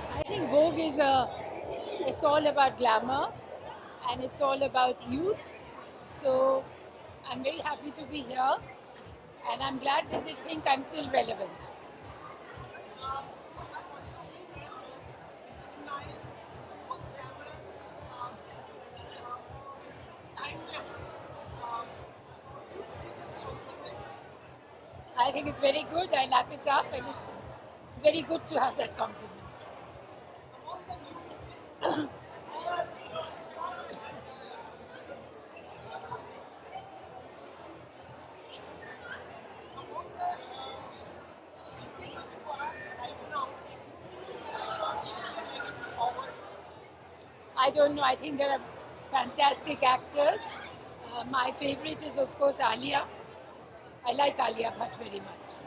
I think Vogue is it's all about glamour and it's all about youth. So I'm very happy to be here and I'm glad that they think I'm still relevant. I think it's very good. I lap it up and it's very good to have that compliment. I don't know. I think there are fantastic actors. My favorite is, of course, Alia. I like Alia Bhatt very much.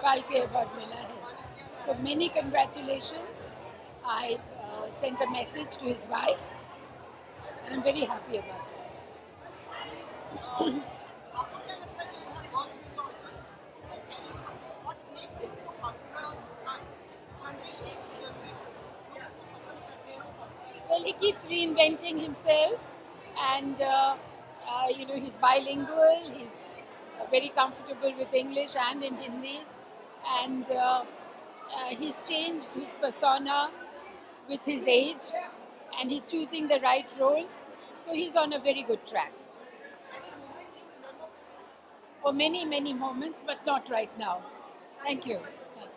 साल के award मिला है. So many congratulations. I sent a message to his wife and I'm very happy about that. Well, he keeps reinventing himself and he's bilingual, he's very comfortable with English and in Hindi and he's changed his persona with his age and he's choosing the right roles. So he's on a very good track. For many, many moments, but not right now. Thank you. Thank you.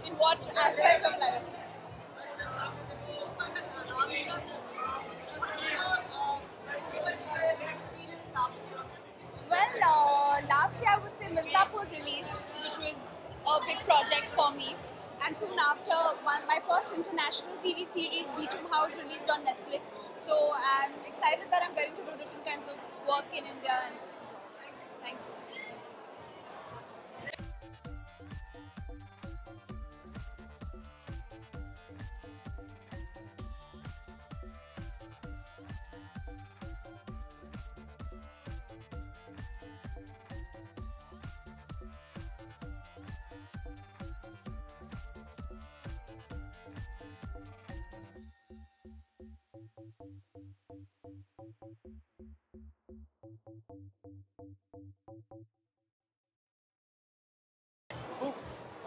In what aspect of life? Well, last year I would say Mirzapur released, which was a big project for me. and soon after, my first international TV series, Beecham House, released on Netflix. So I'm excited that I'm getting to do different kinds of work in India. And thank you.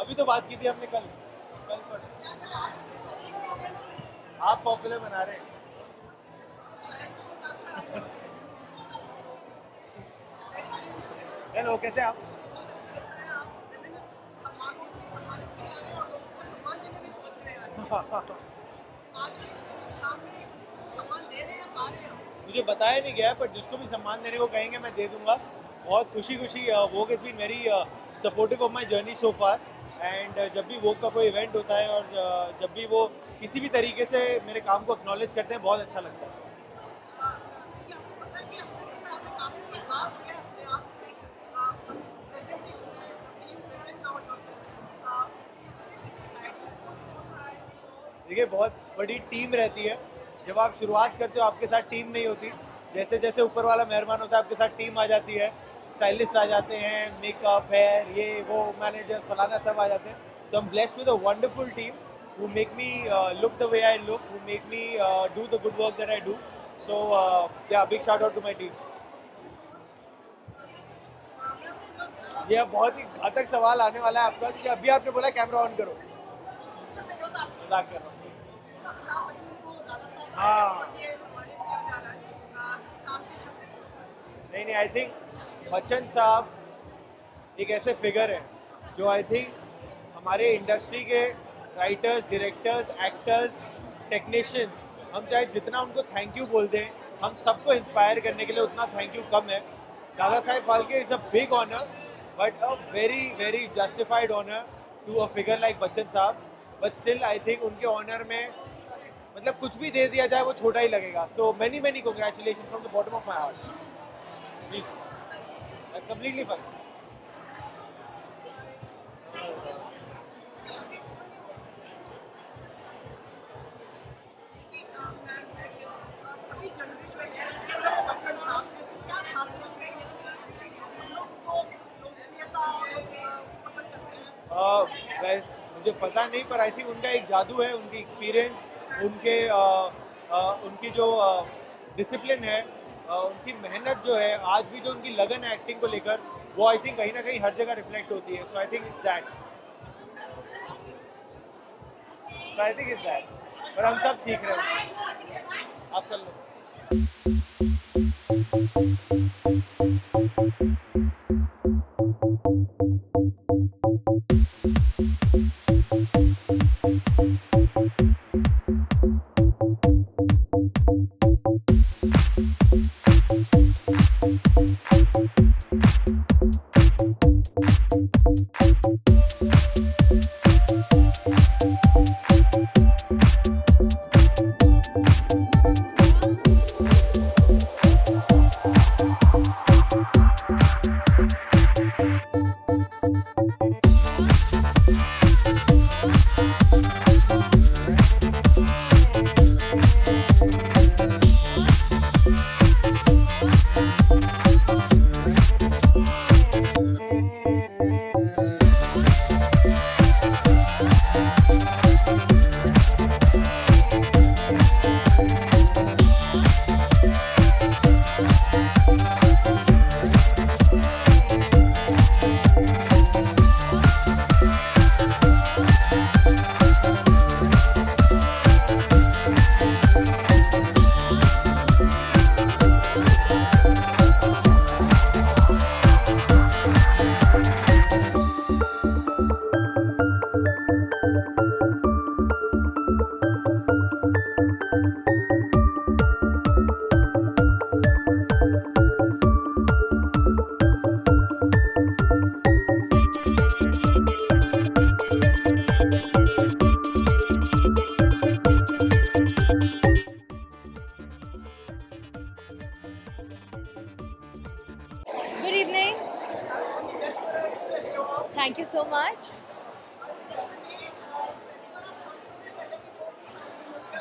अभी तो बात की थी हमने कल कल परसों। आप पॉपुलर बना रहे हैं। हेलो, कैसे आप? मुझे बताया नहीं गया, पर जिसको भी सम्मान देने को कहेंगे मैं दे दूंगा। बहुत खुशी Vogue has been very supportive of my journey so far. And जब भी वोक का कोई इवेंट होता है और जब भी वो किसी भी तरीके से मेरे काम को एक्नॉलेज करते हैं, बहुत अच्छा लगता है। देखिए, बहुत बड़ी टीम रहती है। जब आप शुरुआत करते हो, आपके साथ टीम नहीं होती। जैसे जैसे ऊपर वाला मेहरबान होता है, आपके साथ टीम आ जाती है। स्टाइलिस्ट आ जाते हैं, मेकअप, हेयर, ये वो, मैनेजर्स, फलाना सब आ जाते हैं। So I am blessed with a wonderful team who make me look the way I look, who make me do the good work that I do. So yeah, big shout out to my team. ये बहुत ही घातक सवाल आने वाला है आपका, क्योंकि अभी आपने बोला कैमरा ऑन करो। मजाक कर रहा हूँ। हाँ, नहीं, आई थिंक बच्चन साहब एक ऐसे फिगर हैं जो आई थिंक हमारे इंडस्ट्री के राइटर्स, डायरेक्टर्स, एक्टर्स, टेक्नीशियंस, हम चाहे जितना उनको थैंक यू बोल दें, हम सबको इंस्पायर करने के लिए उतना थैंक यू कम है। Dadasaheb Phalke is a big honour, but a very very justified honour to a figure like Bachchan sahab. But still I think उनके ऑनर में मतलब कुछ भी दे दिया जाए वो छोटा ही लगेगा। So many many congratulation from the bottom of my heart. Please, that's completely fine. बस मुझे पता नहीं, पर आई थिंक उनका एक जादू है, उनकी एक्सपीरियंस, उनकी जो डिसिप्लिन है, उनकी मेहनत जो है, आज भी जो उनकी लगन है एक्टिंग को लेकर, वो आई थिंक कहीं ना कहीं हर जगह रिफ्लेक्ट होती है। So I think it's that, पर हम सब सीख रहे हैं। आप चल लो।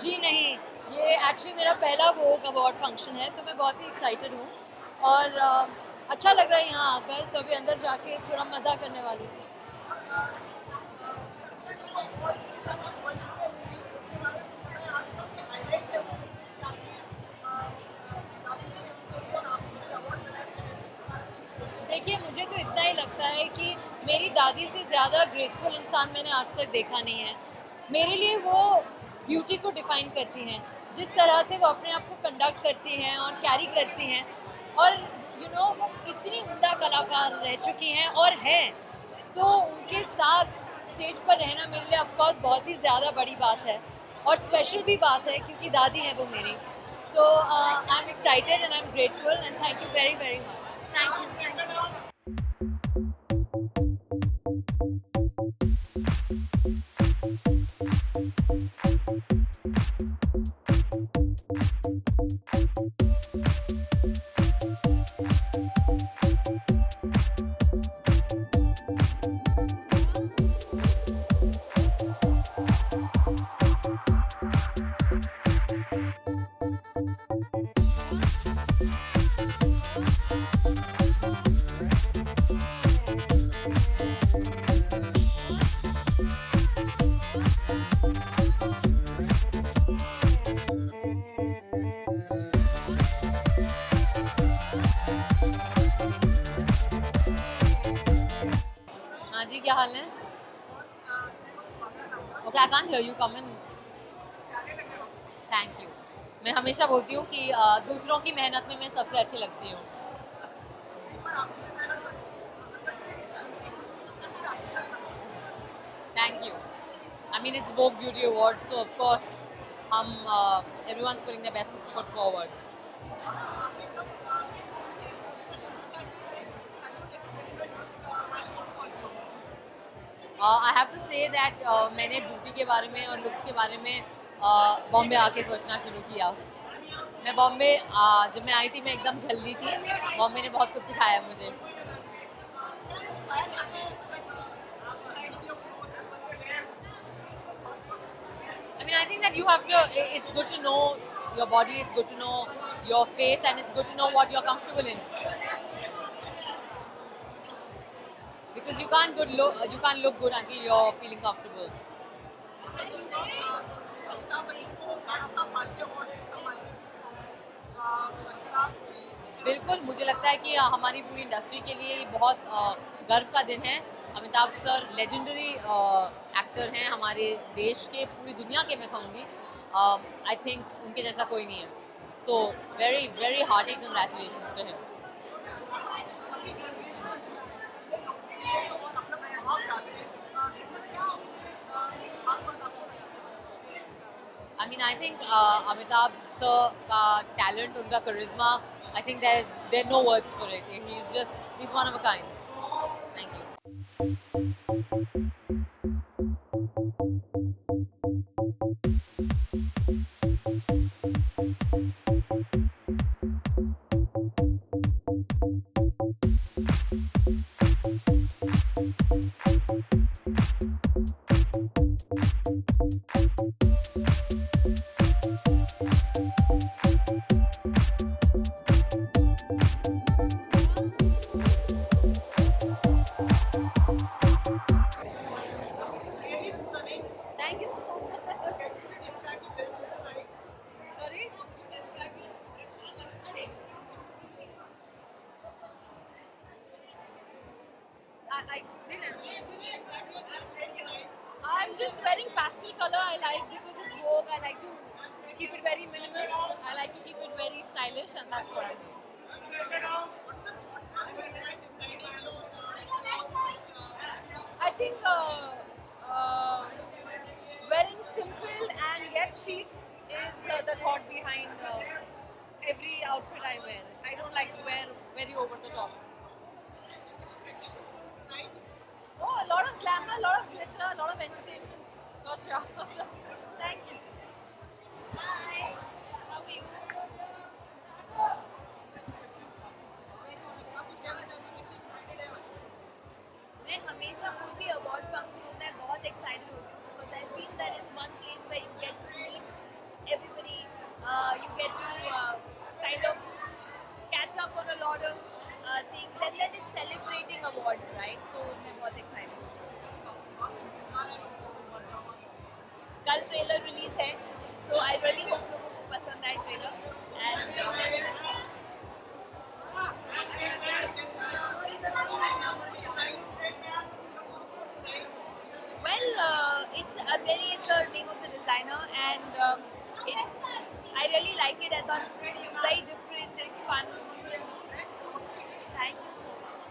जी नहीं, ये एक्चुअली मेरा पहला वोग अवार्ड फंक्शन है, तो मैं बहुत ही एक्साइटेड हूँ और अच्छा लग रहा है यहाँ आकर, तो अभी अंदर जाके थोड़ा मज़ा करने वाली हूँ। देखिए, मुझे तो इतना ही लगता है कि मेरी दादी से ज़्यादा ग्रेसफुल इंसान मैंने आज तक देखा नहीं है। मेरे लिए वो ब्यूटी को डिफाइन करती हैं, जिस तरह से वो अपने आप को कंडक्ट करती हैं और कैरी करती हैं, और वो इतनी उम्दा कलाकार रह चुकी हैं और हैं, तो उनके साथ स्टेज पर रहना मेरे लिए ऑफ कोर्स बहुत ही ज़्यादा बड़ी बात है और स्पेशल भी बात है, क्योंकि दादी है वो मेरी। तो I am excited and I am grateful and thank you very very much. Thank you. हाँ जी, क्या हाल है? Okay, I can't hear you, come in. Thank you. मैं हमेशा बोलती हूँ कि दूसरों की मेहनत में मैं सबसे अच्छी लगती हूँ। Thank you. I mean it's Vogue beauty award, so of course हम everyone's putting their best foot forward. I have to say that मैंने ब्यूटी के बारे में और लुक्स के बारे में बॉम्बे आके सोचना शुरू किया। मैं बॉम्बे जब मैं आई थी मैं एकदम झल रही थी। बॉम्बे ने बहुत कुछ सिखाया मुझे। I mean, I think that you have to, it's good to know your body, it's good to know your face, and it's good to know what you're comfortable in. Because you can't look good until you're feeling comfortable. बिल्कुल, मुझे लगता है कि हमारी पूरी industry के लिए ये बहुत गर्व का दिन है। अमिताभ सर लेजेंडरी एक्टर हैं हमारे देश के, पूरी दुनिया के, मैं कहूँगी। आई थिंक उनके जैसा कोई नहीं है। So very very hearty congratulations to him. I mean, I think Amitabh sir का talent, उनका charisma, I think there are no words for it. He's one of a kind. Thank you. Thank you so much. Sorry? I didn't. I'm just wearing pastel color. I like because it's Vogue. I like to keep it very minimal. I like to keep it very stylish, and that's what I'm doing. I think wearing simple and yet chic is the thought behind every outfit I wear. I don't like to wear very over the top. Oh, a lot of glamour, a lot of glitter, a lot of entertainment. For sure. Thank you. Hi. How are you? मैं हमेशा कोई भी award function होता है बहुत excited होती हूँ because I feel that it's one place where you get to meet everybody, you get to kind of catch up on a lot of things, and then it's celebrating awards, right? So मैं बहुत excited हूँ. कल trailer release है, so I really hope लोगों को पसंद आए trailer. And well, it's Aderi is the name of the designer, and it's I really like it. I thought it's very different. It's fun. Thank you so much.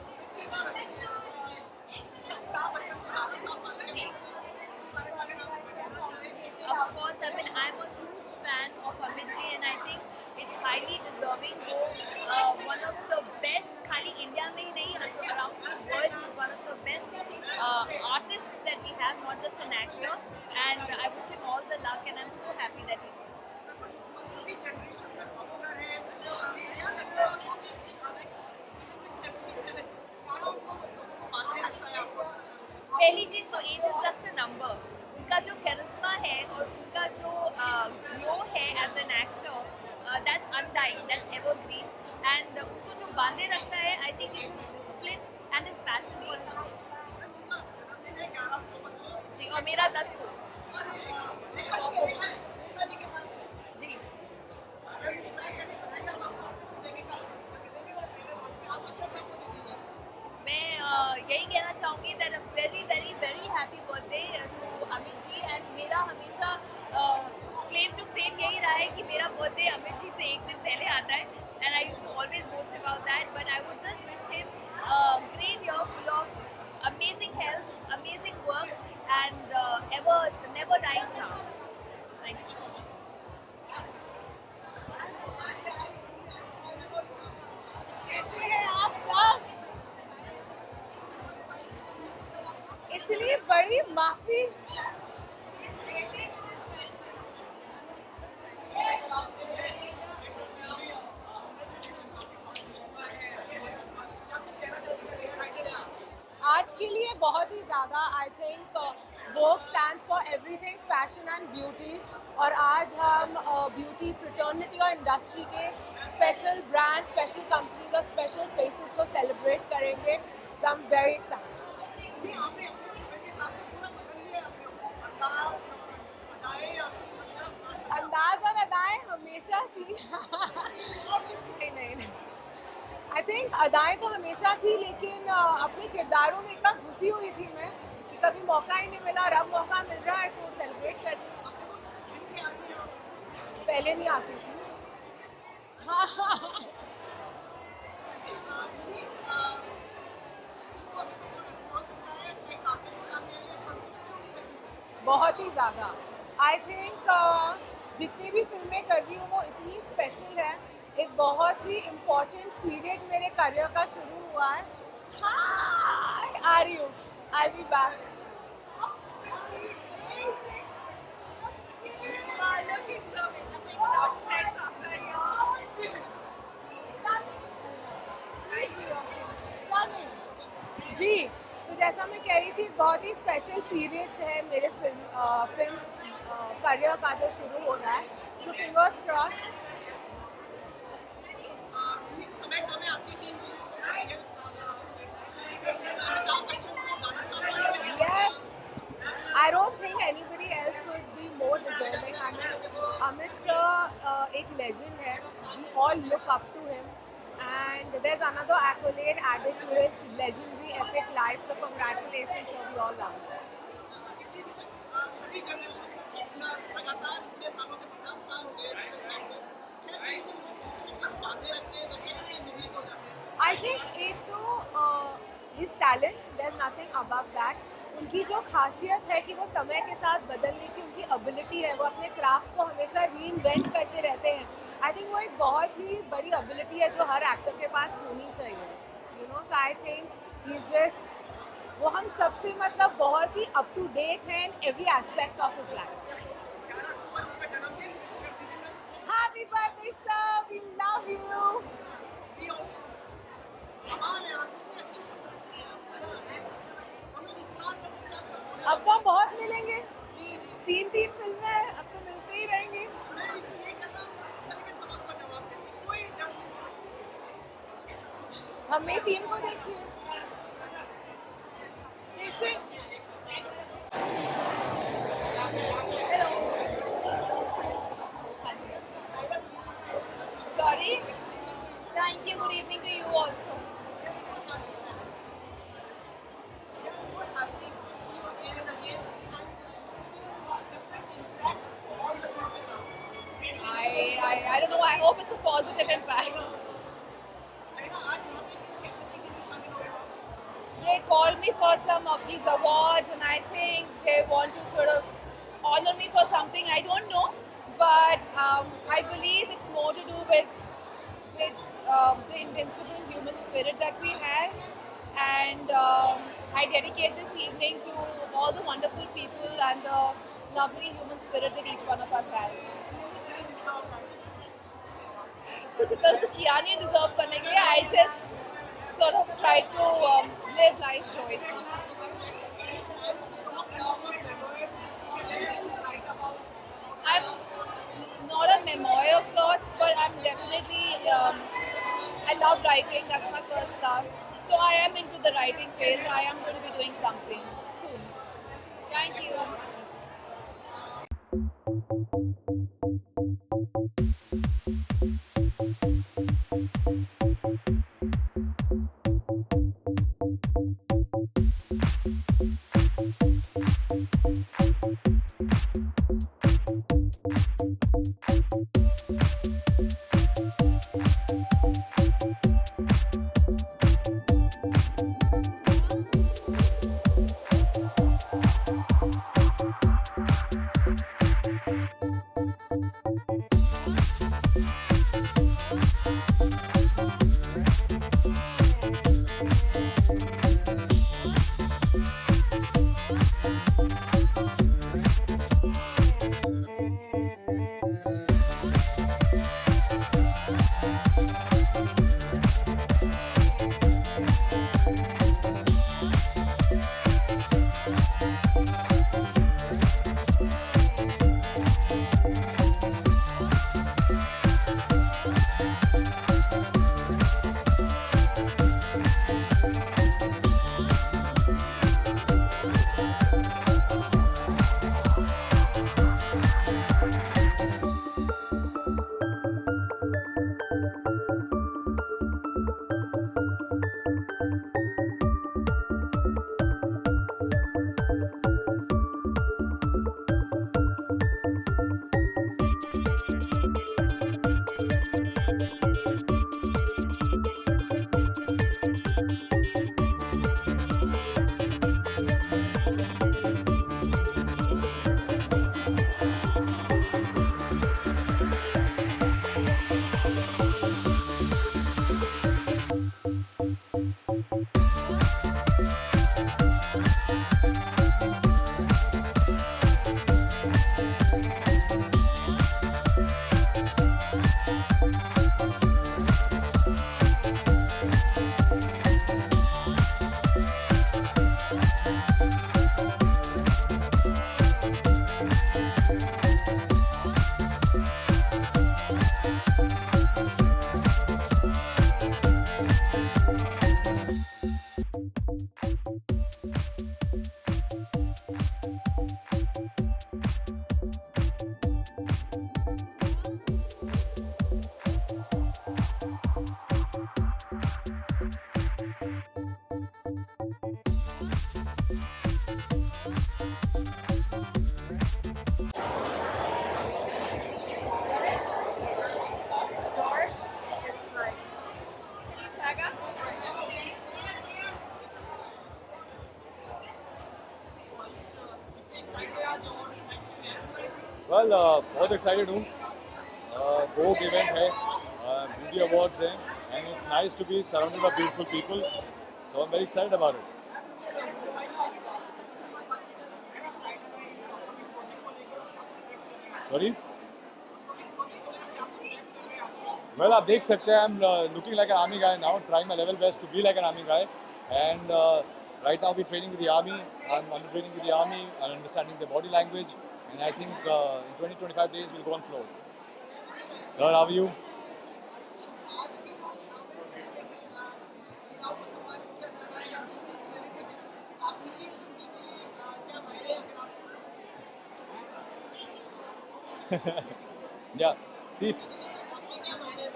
जी. Of course, I mean, I'm a huge fan of Amit ji, and I think it's highly deserving. One of the best, खाली India में ही नहीं, around the world, he's one of the best artists that we have, not just an actor. And I wish him all the luck, and I'm so happy that he. पहली चीज तो age is just a number. उनका जो charisma है और उनका जो glow है as an actor, that's undying, that's evergreen. And उनको जो बांधे रखता है, I think is his discipline and his passion for. जी, और मेरा 10 को. जी. मैं यही कहना चाहूँगी that very very very happy birthday to Amit ji. And मेरा हमेशा क्लेम टू फेम यही रहा है कि मेरा बर्थडे अमित जी से एक दिन पहले आता है. And I used to always boast about that, but I would just wish him great year full of amazing health, amazing work, and ever never dying charm. Thank you. कैसे हैं आप सब? इतनी बड़ी माफी. आज के लिए बहुत ही ज़्यादा. I think Vogue stands for everything fashion and beauty, और आज हम ब्यूटी फ्रेटर्निटी और इंडस्ट्री के स्पेशल ब्रांड, स्पेशल कंपनीज और स्पेशल फेसेस को सेलिब्रेट करेंगे. सो आई एम वेरी एक्साइटेड. अंदाज और अदाएं हमेशा थी. नहीं. आई थिंक अदाएं तो हमेशा थी, लेकिन अपने किरदारों में इतना घुसी हुई थी मैं कि कभी मौका ही नहीं मिला, और अब मौका मिल रहा है तो सेलिब्रेट कर. पहले नहीं आती थी. हाँ. बहुत ही ज़्यादा. आई थिंक जितनी भी फिल्में कर रही हूँ वो इतनी स्पेशल है. एक बहुत ही इम्पोर्टेंट पीरियड मेरे करियर का शुरू हुआ है. हाय, आ रही हूँ. आई बी बैक. जी, तो जैसा मैं कह रही थी, बहुत ही स्पेशल पीरियड है मेरे फिल्म करियर का जो शुरू हो रहा है. So fingers crossed. Yes, I don't think anybody else could be more deserving. I mean, Amit sir एक legend है. We all look up to him, and there's another accolade added to his legendary epic life. So congratulations, sir. We all love him. I think एक तो his talent, there's nothing above that. उनकी जो खासियत है कि वो समय के साथ बदलने की उनकी एबिलिटी है, वो अपने क्राफ्ट को हमेशा रीइन्वेंट करते रहते हैं. आई थिंक वो एक बहुत ही बड़ी एबिलिटी है जो हर एक्टर के पास होनी चाहिए. You know, so I think he is just, वो हम सबसे मतलब बहुत ही अप टू डेट है in every aspect of his life. Happy birthday sir, we love you. अब तो हम बहुत मिलेंगे. 3 फिल्में हैं, अब तो मिलते ही रहेंगे. हमें टीम को देखिए फिर से। Sorry. Thank you. Good evening to you also. I don't know. I hope it's a positive impact. They called me for some of these awards, and I think they want to sort of honor me for something. I don't know, but I believe it's more to do with the invincible human spirit that we have, and I dedicate this evening to all the wonderful people and the lovely human spirit that each one of us has. कुछ इतना कुछ किया नहीं deserve करने के लिए. I just sort of try to live life joyously. I'm not a memoir of sorts, but I'm definitely I love writing. That's my first love. So I am into the writing phase. I am going to be doing something soon. Thank you. Well बहुत excited हूँ. Vogue event है, beauty awards हैं, and it's nice to be surrounded by beautiful people, so I am very excited about it. Sorry, well आप देख सकते हैं I am looking like an army guy now, trying my level best to be like an army guy, and right now we're training with the army. I'm under training with the army and understanding the body language, and I think in 20-25 days we'll go on floors. Sir, how are you? आपको सम्मानित किया जा रहा है या beauty से related आपके लिए ब्यूटी के लिए क्या मायने हैं अगर Yeah. See, आपके क्या मायने हैं?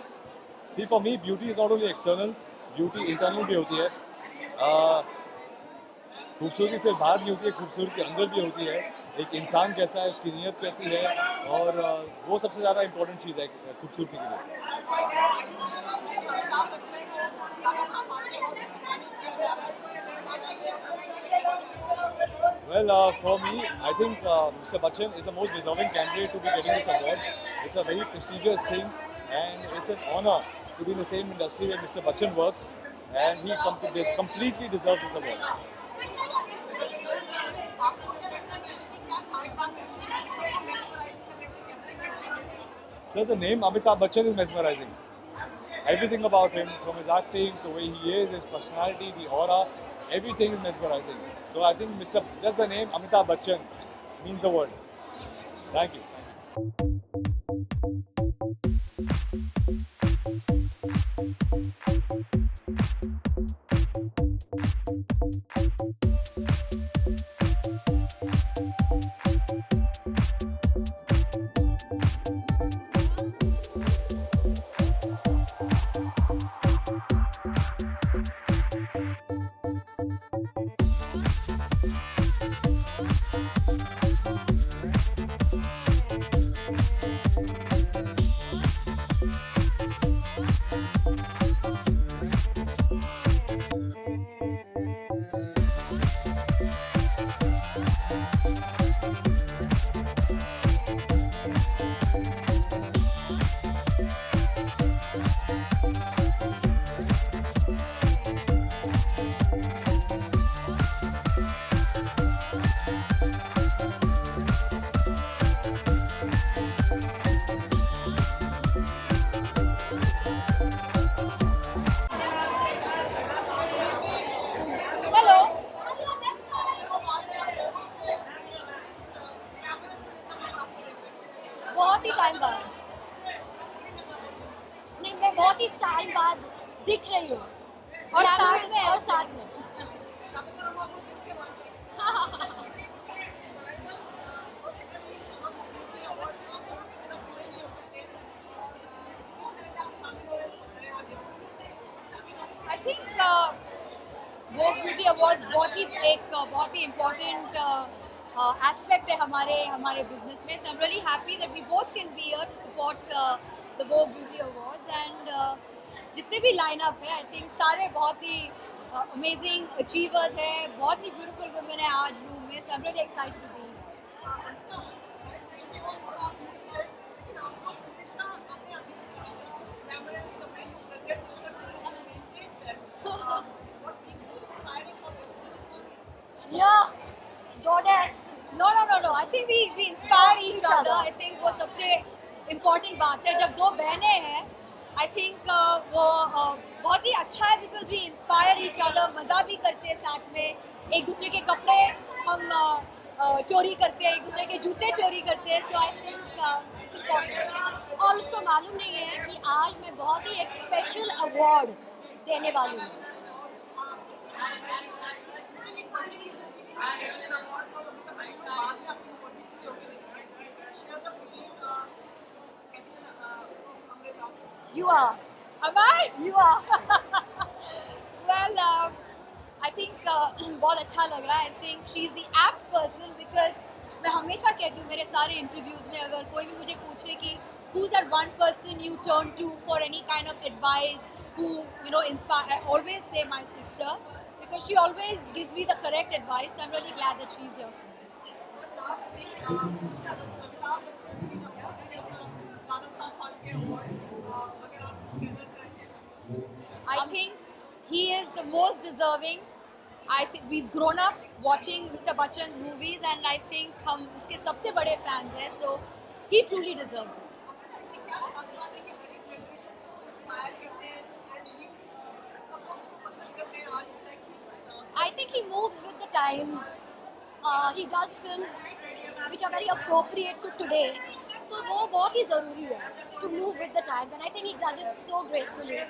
see, for me, beauty is not only external, beauty internal भी होती है. खूबसूरती सिर्फ बाहर नहीं होती है, खूबसूरती अंदर भी होती है. एक इंसान कैसा है, उसकी नीयत कैसी है, और वो सबसे ज़्यादा इम्पोर्टेंट चीज़ है खूबसूरती के लिए. अमिताभ बच्चन को दादा साहब फाल्के अवार्ड से सम्मानित किया जा रहा है Well, for me, I think Mr. Bachchan is the most deserving candidate to be getting this award. It's a very prestigious thing, and it's an honor to be in the same industry where Mr. Bachchan works, and he completely deserves this award. आपको क्या लगता है कि उनकी क्या खास बात है कि सबको mesmerize करने की कैपेसिटी है? Sir, the name Amitabh Bachchan is mesmerizing. Everything about him, from his acting, the way he is, his personality, the aura, everything is mesmerizing. So I think just the name Amitabh Bachchan means the word. Thank you. Hello. बहुत ही time बाद. नहीं, मैं बहुत ही time बाद दिख रही हूँ. और साथ में आई थिंक वो ब्यूटी अवार्ड्स बहुत ही इम्पोर्टेंट एस्पेक्ट है हमारे बिजनेस में. So I am really happy that we both can be here to support the Vogue beauty awards. And जितने भी लाइनअप है, आई थिंक सारे बहुत ही अमेजिंग अचीवर्स हैं. बहुत ही ब्यूटीफुल वुमेन है आज रूम में. So I am really excited to be here. Yeah, goddess. No. I think we inspire each other. I think वो सबसे important बात है. जब दो बहनें हैं, I think वो बहुत ही अच्छा है because we inspire each other. मज़ा भी करते हैं साथ में. एक दूसरे के कपड़े हम चोरी करते हैं, एक दूसरे के जूते चोरी करते हैं. So I think it's important. और उसको मालूम नहीं है कि आज मैं बहुत ही एक स्पेशल अवार्ड देने वाली हूँ. You are. Am I? You are. Well, I think बहुत अच्छा लग रहा है. I think she is the apt person because मैं हमेशा कहती हूँ मेरे सारे इंटरव्यूज में, अगर कोई भी मुझे पूछे कि who's that one person you turn to for any kind of advice, who inspire, I always say my sister because she always gives me the correct advice. So I'm really glad that she's here. I think he is the most deserving. I think we've grown up watching Mr. Bachchan's movies, and I think हम उसके सबसे बड़े fans हैं. So he truly deserves it. I think he moves with the times. He does films which are very appropriate to today. तो वो बहुत ही ज़रूरी है to move with the times, and I think he does it so gracefully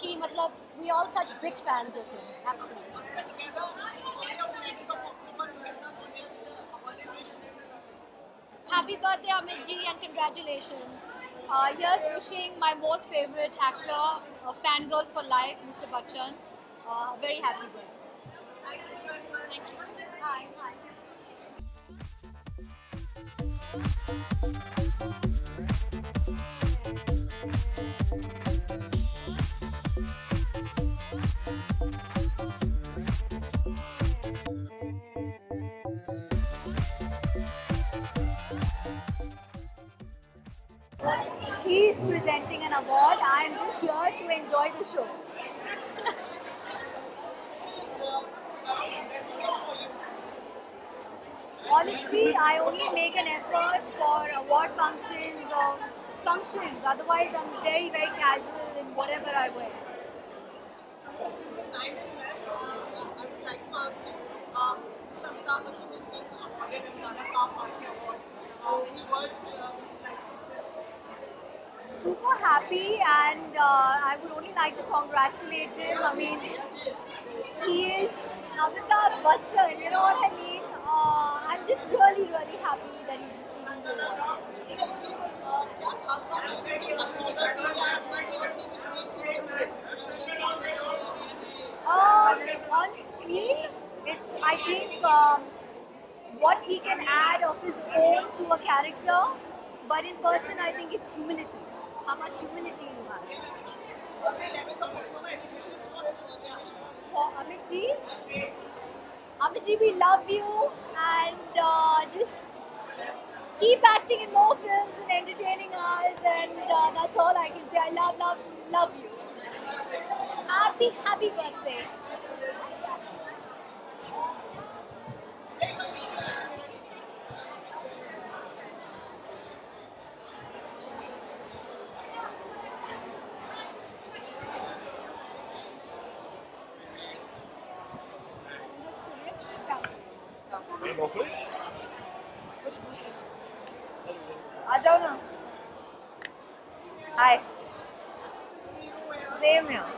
कि मतलब we all such big fans of him. Absolutely. together on your wedding of October 12th on your birthday wish. Happy birthday, Amit ji, and congratulations. Here's wishing my most favorite actor, fangirl for life, Mr. Bachchan. Very happy birthday. Thank you so very much. Thank you. Hi. Hi. She's presenting an award. I am just here to enjoy the show. Honestly, I only make an effort for award functions or functions. Otherwise, I'm very, very casual in whatever I wear. Since the time is less, I would like to ask you, Mr. Amitabh Bachchan is being awarded with Nana Saab Pharke Award. Any words like Super happy, and I would only like to congratulate him. I mean, he is Amitabh Bachchan, you know what I mean? I'm just really, really happy that he's receiving the award. क्या खास बात है कि Asola team है अपनी team which makes you different? On screen, it's I think what he can add of his own to a character, but in person, I think it's humility. How much humility you have. 11th of October, any wishes for him? For Amit ji, we love you, and just keep acting in more films and entertaining us, and that's all I can say. I love you. Happy birthday. Just finish. Come. कुछ पूछ लो. आ जाओ ना. Hi. Same here.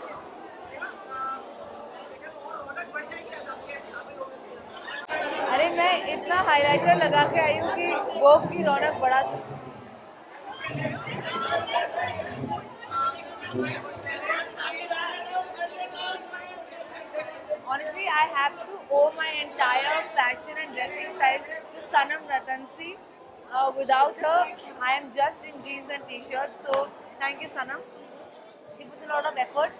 अरे मैं इतना highlighter लगा के आई हूँ कि वोक की रौनक बढ़ा सकूँ. Honestly, I have to owe my entire fashion and dressing style to Sanam Ratansi. Without her, I am just in jeans and t-shirts. So, thank you, Sanam. She puts a lot of effort.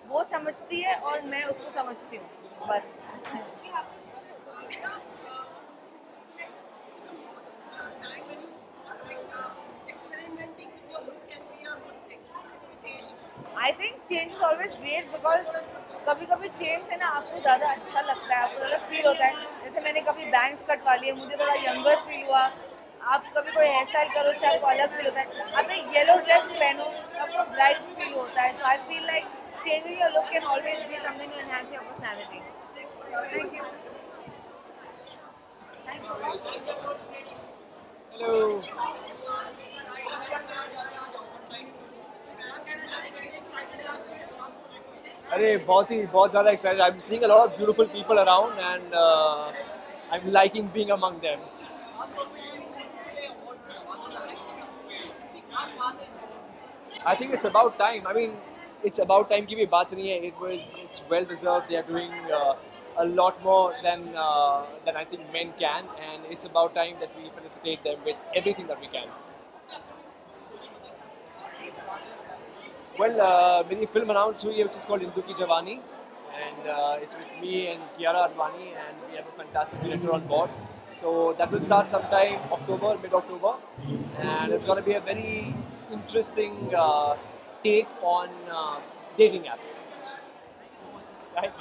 वो समझती है और मैं उसको समझती हूँ. बस. I think change is always great because कभी-कभी चेंज से ना आपको ज़्यादा अच्छा लगता है, आपको ज़्यादा फील होता है. जैसे मैंने कभी बैंग्स कटवा लिए, मुझे थोड़ा यंगर फील हुआ. आप कभी कोई हेयर स्टाइल करो उससे आपको अलग फील होता है. आप एक येलो ड्रेस पहनो आपको ब्राइट फील होता है. So I feel like changing your look can always be something to enhance your personality. Thank you. Hello. अरे बहुत ज़्यादा excited. I'm seeing a lot of beautiful people around and I'm liking being among them. I think it's about time. I mean, it's about time की भी बात नहीं है. It's well deserved. They are doing a lot more than I think men can, and it's about time that we felicitate them with everything that we can. Well, मेरी film announced हुई है, which is called Hindu Ki Jawani, and it's with me and Kiara Advani, and we have a fantastic director on board. So that will start sometime mid-October, and it's going to be a very interesting take on dating apps. Right?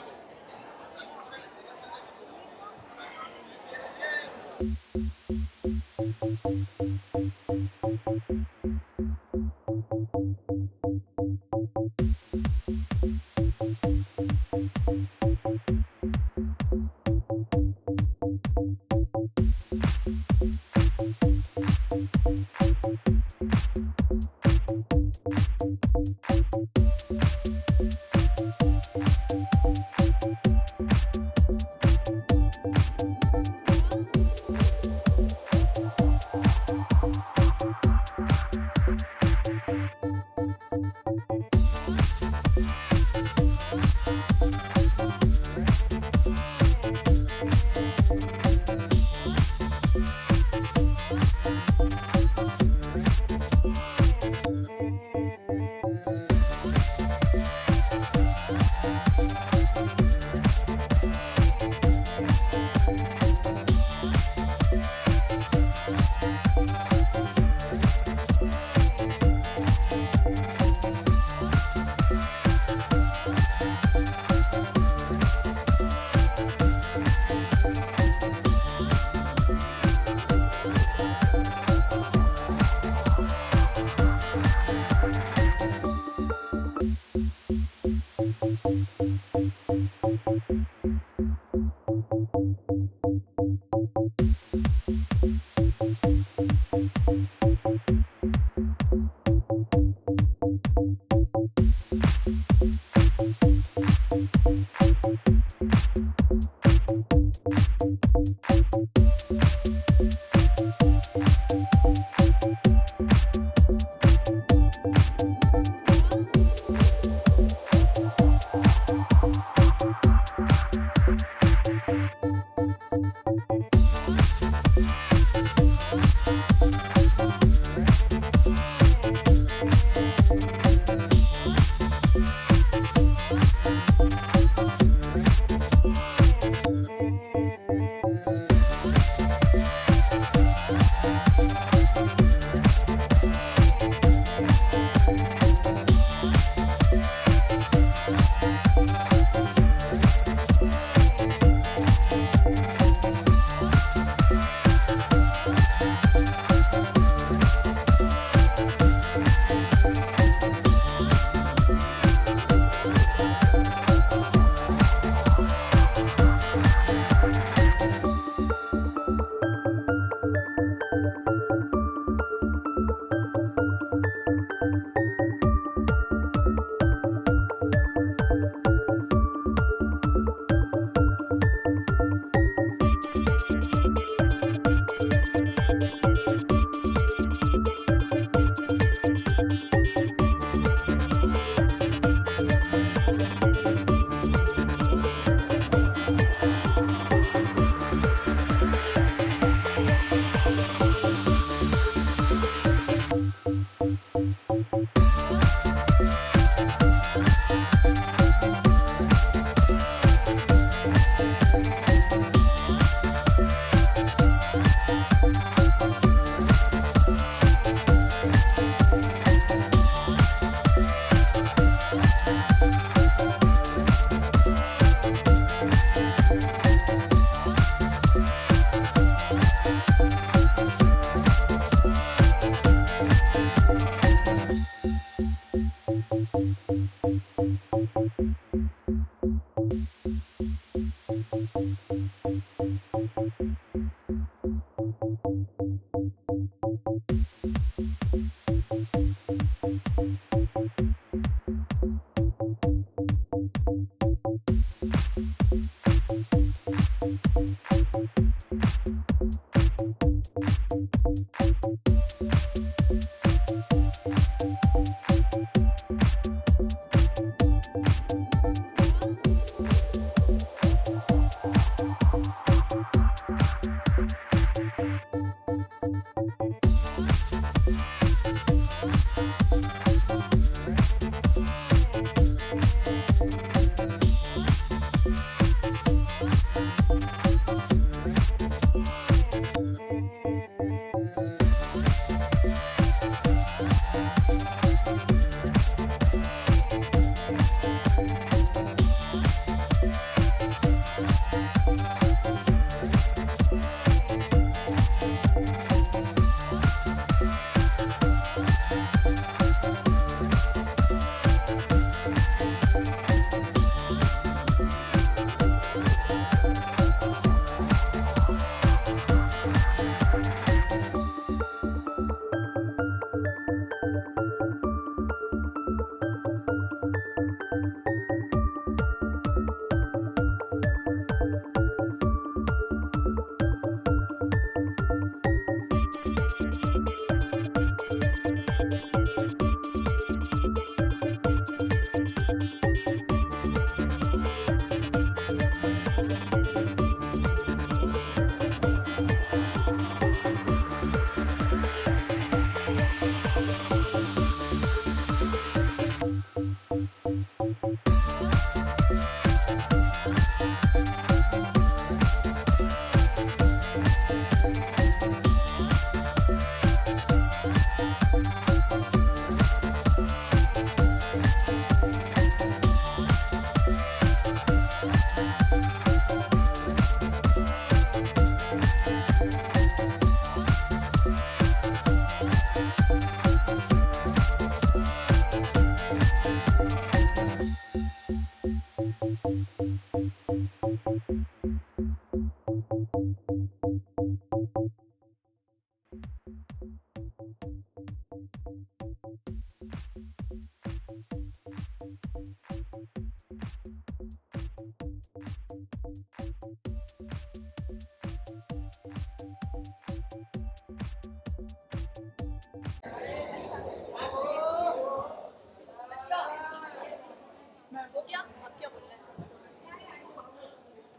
हो गया, अब क्या बोलना है?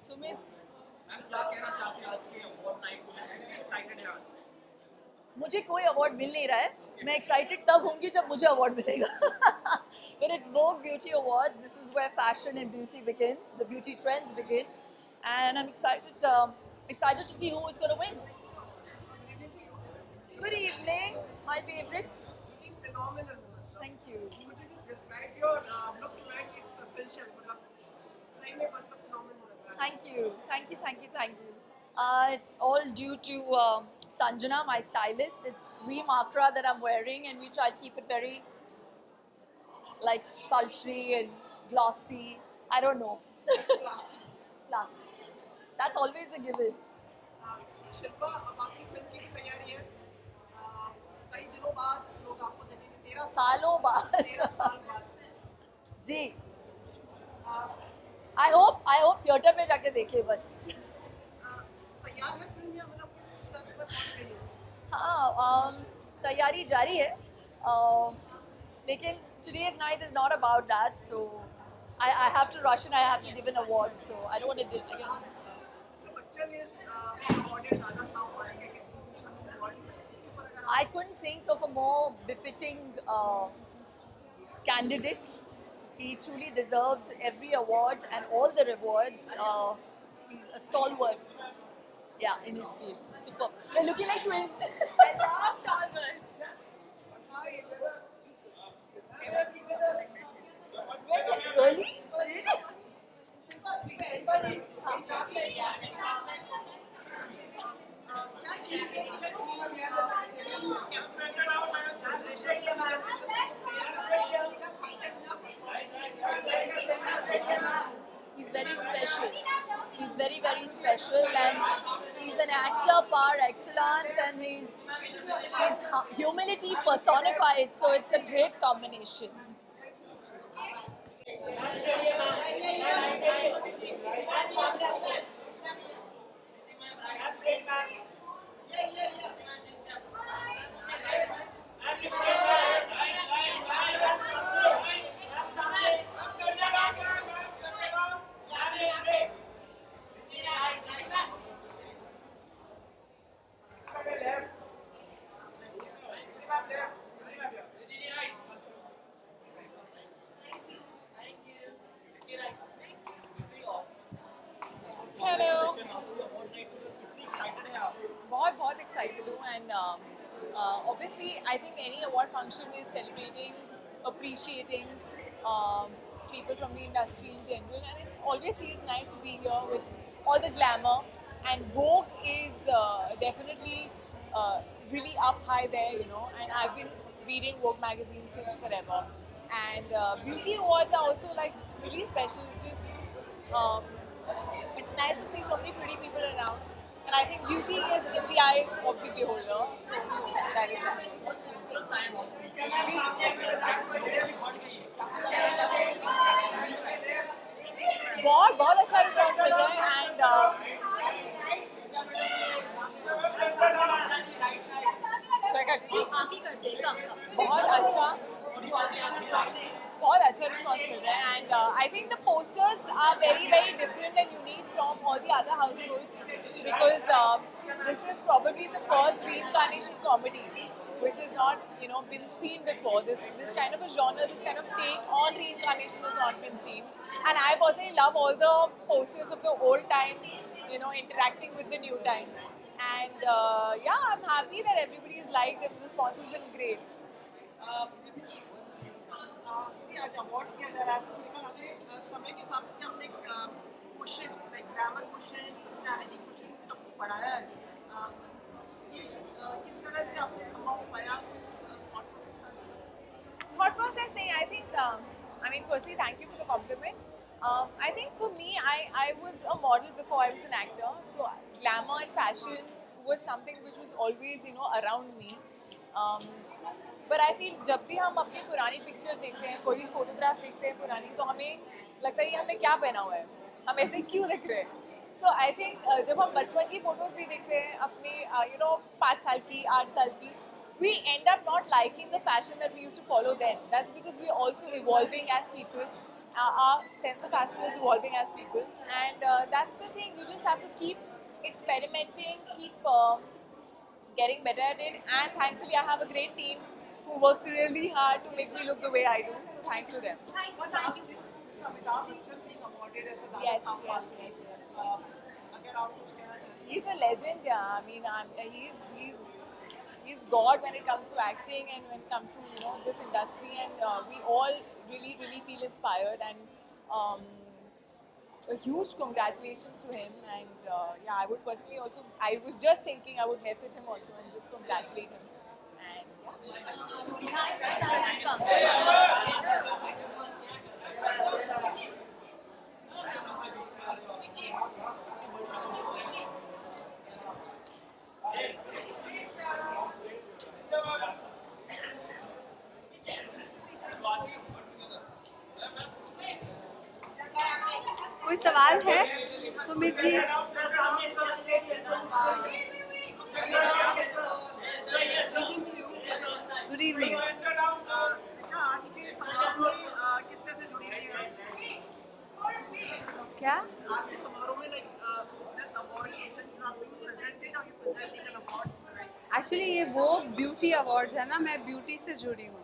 सुमित, मुझे कोई award मिल नहीं रहा है. मैं एक्साइटेड तब होंगी जब मुझे अवार्ड मिलेगा. When it's Vogue Beauty Awards, this is where fashion and beauty begins, the beauty trends begin, and I'm excited to see who is going to win. Good evening, my favorite. Phenomenal. Thank you. Could you just describe your look like it's essential? मतलब सही में मतलब phenomenal लग रहा है. Thank you, thank you, thank you, thank you. It's all due to Sanjana, my stylist. It's Reem Akra that I'm wearing, and we try to keep it very like sultry and glossy. I don't know. Classy. That's always a given. Shilpa अब आपकी film की भी तैयारी है. कई दिनों बाद लोग आपको देखेंगे 13 सालों बाद. 13 साल बाद. जी. I hope थिएटर में जाके देखिए बस. तैयार है फिल्म या मतलब किस स्तर पर पहुंच गई है? हाँ, तैयारी जारी है. लेकिन today's night is not about that, so I have to rush and I have to give an award, so I don't want to do it again. Mr. Bachchan is awarded Dada Saab आएंगे कि Bhushan award. इसके ऊपर अगर I couldn't think of a more befitting candidate. He truly deserves every award and all the rewards. He's a stalwart. Yeah, in his field. Superb. We're looking like twins. I love tall girls. Really? क्या चीज़ है He's very special. He's very, very special, and he's an actor par excellence, and he's He's humility personified, so it's a great combination. Hello बहुत बहुत excited हूँ and obviously I think any award function is celebrating, appreciating people from the industry in general, and it always feels nice to be here with all the glamour, and Vogue is definitely really up high there, you know, and I've been reading Vogue magazine since forever, and beauty awards are also like really special. Just it's nice to see so many pretty people around, and I think beauty is in the eye of the beholder. So that is that. जी बहुत बहुत अच्छा response मिल रहा है and बहुत अच्छा response मिल रहा है and I think the posters are very different and unique from all the other households because this is probably the first reincarnation comedy which has not, you know, been seen before. This kind of a genre, this kind of take on reincarnation has not been seen. And I personally love all the posters of the old time, you know, interacting with the new time. And yeah, I'm happy that everybody is liked and the response has been great. आज award किया जा रहा है तो लेकिन अपने समय के हिसाब से हमने question like grammar question personality question सबको पढ़ाया है ये किस तरह से आपने संभव पाया Thought process नहीं, I think, I mean, firstly, thank you for the compliment. I think for me, I was a model before I was an actor, so glamour and fashion was something which was always, you know, around me. But I feel जब भी हम अपनी पुरानी picture देखते हैं, कोई भी photograph देखते हैं पुरानी, तो हमें लगता है ये हमने क्या पहना हुआ है, हम ऐसे क्यों दिख रहे हैं. So I think जब हम बचपन की फोटोज भी देखते हैं अपनी, you know, 5 साल की, 8 साल की, we end up not liking the fashion that we used to follow then. That's because we're also evolving as people. Our sense of fashion is evolving as people, and that's the thing. You just have to keep experimenting, keep getting better at it, and thankfully I have a great team who works really hard to make me look the way I do. So thanks to them. Amitabh Bachchan being awarded as a Dada Yes, Saab yes, Phalke. yes, yes. अगर आप कुछ कहना चाहें He's a legend, yeah. I mean, he's God when it comes to acting and when it comes to, you know, this industry, and we all really feel inspired, and a huge congratulations to him. And yeah, I would personally also, I was just thinking I would message him also and just congratulate him. And कोई सवाल है Sumit ji? Good evening. अच्छा आज के समारोह में किससे से जुड़ी हुई है क्या? आज के समारोह में this award you have been presented or you presenting an award actually ये वो ब्यूटी अवार्ड्स है ना, मैं ब्यूटी से जुड़ी हूँ.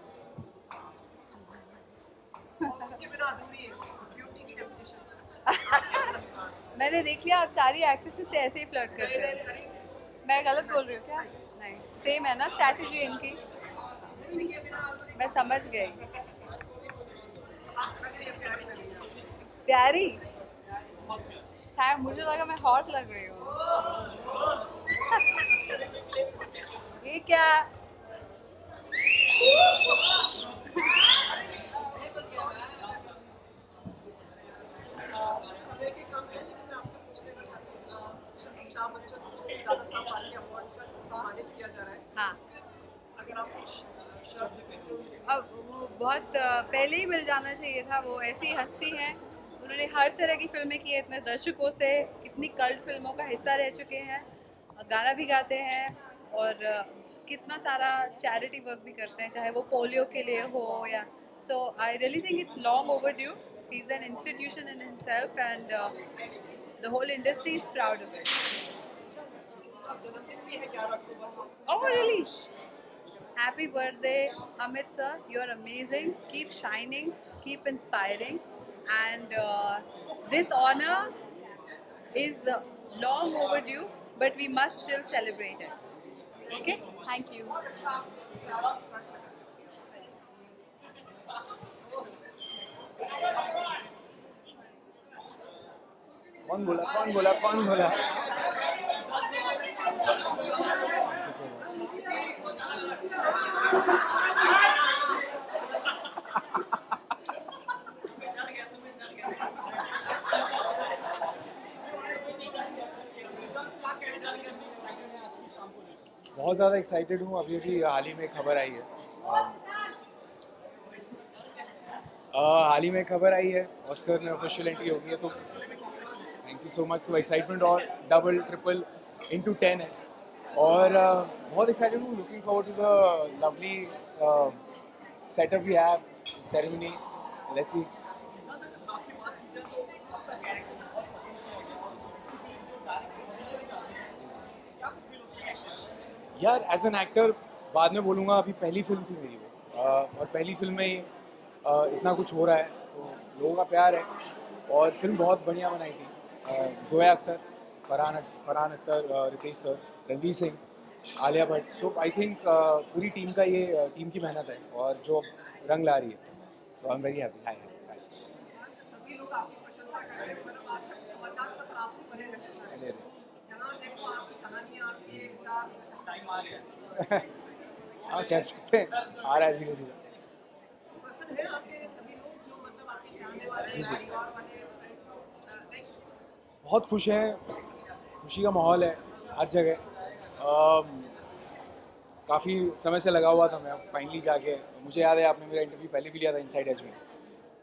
और उसके बिना अधूरी है ब्यूटी की डेफिनेशन. मैंने देख लिया आप सारी एक्ट्रेसेस से ऐसे ही फ्लर्ट करते हैं. मैं गलत बोल रही हूँ क्या? नहीं, सेम है ना स्ट्रैटेजी इनकी. मैं समझ गई. प्यारी. हाँ, मुझे लगा मैं हॉट लग रही हूँ. ये क्या? समय के कम है लेकिन मैं आपसे पूछने का चाहती हूँ अमिताभ बच्चन को दादा साहब फाल्के अवार्ड का सम्मानित किया जा रहा है. हाँ. अगर आप शब्द कहते हो अब वो बहुत पहले ही मिल जाना चाहिए था। वो ऐसी हस्ती हैं, उन्होंने हर तरह की फिल्में की है, इतने दशकों से कितनी कल्ट फिल्मों का हिस्सा रह चुके हैं, गाना भी गाते हैं और कितना सारा चैरिटी वर्क भी करते हैं, चाहे वो पोलियो के लिए हो या so I really think it's long overdue. He is an institution in himself and the whole industry is proud of it. जन्मदिन भी है 11 अक्टूबर। Oh, really? Happy birthday, Amit sir. You're amazing. Keep shining, keep inspiring. And this honor is long overdue, but we must still celebrate it. Okay? Thank you. कौन बोला कौन बोला कौन बोला? बहुत ज़्यादा एक्साइटेड हूँ। अभी अभी हाल ही में खबर आई है, हाल ही में खबर आई है ऑस्कर में ऑफिशियल एंट्री हो गई है, तो थैंक यू सो मच। तो एक्साइटमेंट और डबल ट्रिपल इनटू 10 है और बहुत एक्साइटेड हूँ। Looking forward to the lovely setup we have ceremony. Let's see. यार एज एन एक्टर बाद में बोलूँगा, अभी पहली फिल्म थी मेरी वो, और पहली फिल्म में ही इतना कुछ हो रहा है तो लोगों का प्यार है और फिल्म बहुत बढ़िया बनाई थी। Zoya Akhtar, Farhan Akhtar, Ritesh sir, Ranveer Singh, Alia Bhatt. So I think पूरी टीम का ये टीम की मेहनत है और जो रंग ला रही है। So I am very happy. हाय सभी लोग आपकी प्रशंसा कर रहे हैं, मतलब आज तक समाचार पत्र आपसे भरे रहते हैं सारे। जहाँ देखो आपकी कहानियाँ, आपके विचार, टाइम आ गया। हाँ कह सकते हैं, आ रहा है धीरे धीरे। प्रसन्न है आपके सभी लोग जो मतलब आपके चाहने वाले जी जी, परिवार वाले फ्रेंड्स, बहुत खुश हैं। खुशी का माहौल है हर जगह। काफ़ी समय से लगा हुआ था मैं, फाइनली जाके मुझे याद है आपने मेरा इंटरव्यू पहले भी लिया था इनसाइड एज में,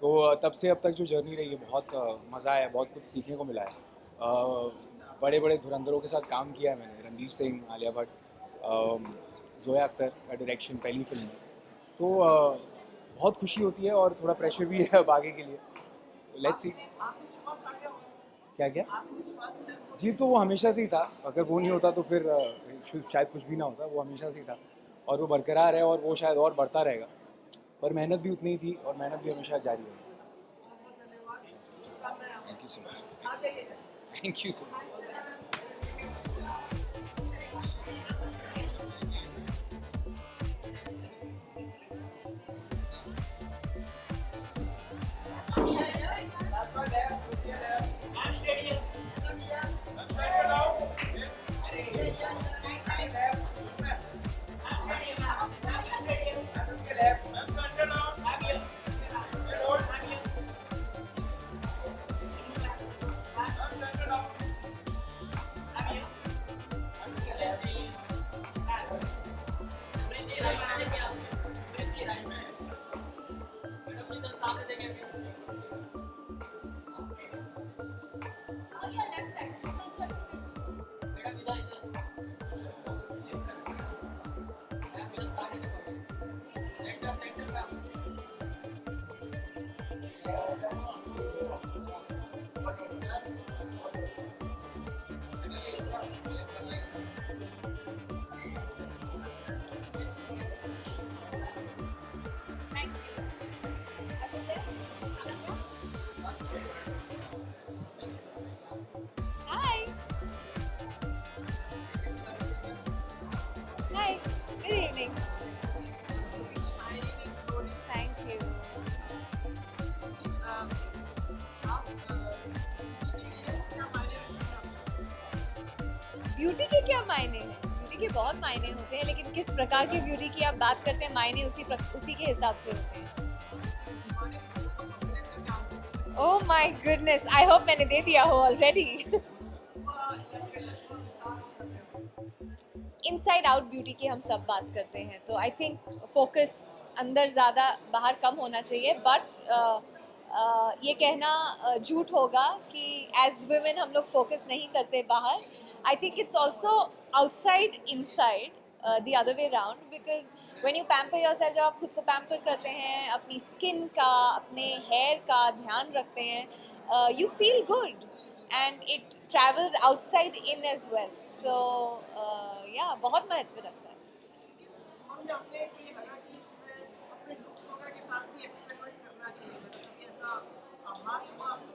तो तब से अब तक जो जर्नी रही है बहुत मज़ा आया, बहुत कुछ सीखने को मिला है। बड़े बड़े धुरंधरों के साथ काम किया है मैंने, रणवीर सिंह, आलिया भट्ट, जोया अख्तर का डायरेक्शन पहली फिल्म में, तो बहुत खुशी होती है और थोड़ा प्रेशर भी है अब आगे के लिए। Let's see. आत्मविश्वास आ गया होगा। क्या क्या? आत्मविश्वास से जी, तो वो हमेशा से ही था। अगर वो नहीं होता तो फिर शायद कुछ भी ना होता। वो हमेशा से ही था और वो बरकरार है और वो शायद और बढ़ता रहेगा, पर मेहनत भी उतनी ही थी और मेहनत भी हमेशा जारी रहेगी। Thank you so much. Thank you so much. Hi. Hi. Good evening. Thank you. Beauty के क्या मायने हैं? ब्यूटी के बहुत मायने होते हैं, लेकिन किस प्रकार की ब्यूटी की आप बात करते हैं, मायने उसी के हिसाब से होते हैं। Oh my goodness, I hope मैंने दे दिया हो ऑलरेडी। इनसाइड आउट ब्यूटी की हम सब बात करते हैं, तो आई थिंक फोकस अंदर ज़्यादा बाहर कम होना चाहिए, बट ये कहना झूठ होगा कि एज वुमेन हम लोग फोकस नहीं करते बाहर. I think it's also outside inside, the other way round, because when you pamper yourself, जब आप खुद को पैम्पर करते हैं, अपनी स्किन का, अपने हेयर का ध्यान रखते हैं, you feel good and it travels outside in as well. So yeah, बहुत महत्व रखता है. किस उम्र में आपने ये लगा कि मैं अपने लुक्स वगैरह के साथ भी एक्सपेरिमेंट करना चाहिए, मतलब कभी ऐसा आभास हुआ आपको?